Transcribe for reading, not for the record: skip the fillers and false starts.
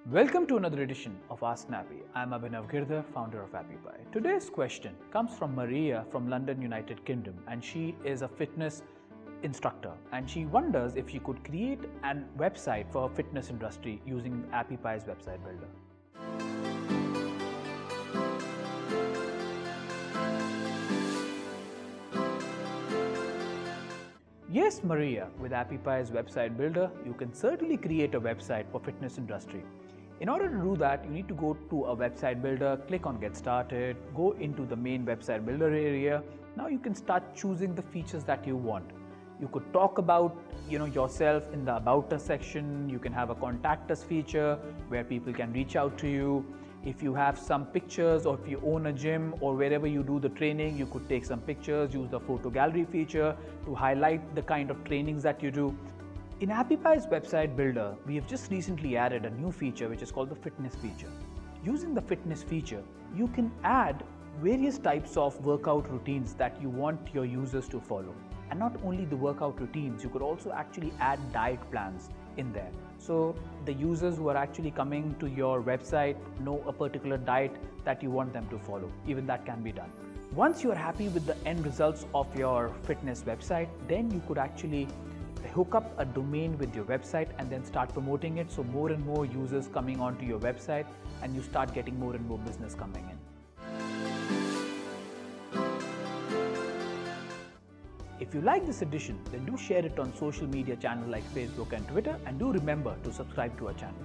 Welcome to another edition of Ask Appy. I'm Abhinav Girdhar, founder of Appy Pie. Today's question comes from Maria from London, United Kingdom, and she is a fitness instructor and she wonders if she could create a website for her fitness industry using Appy Pie's website builder. Yes, Maria, with Appy Pie's website builder, you can certainly create a website for fitness industry. In order to do that, you need to go to a website builder, click on Get Started, go into the main website builder area. Now you can start choosing the features that you want. You could talk about yourself in the About Us section. You can have a Contact Us feature where people can reach out to you. If you have some pictures, or if you own a gym or wherever you do the training, you could take some pictures, use the photo gallery feature to highlight the kind of trainings that you do. In Appy Pie's website builder, we have just recently added a new feature which is called the fitness feature. Using the fitness feature, you can add various types of workout routines that you want your users to follow. And not only the workout routines, you could also actually add diet plans in there. So the users who are actually coming to your website know a particular diet that you want them to follow. Even that can be done. Once you are happy with the end results of your fitness website, then you could actually hook up a domain with your website and then start promoting it, so more and more users coming onto your website and you start getting more and more business coming in. If you like this edition, then do share it on social media channels like Facebook and Twitter, and do remember to subscribe to our channel.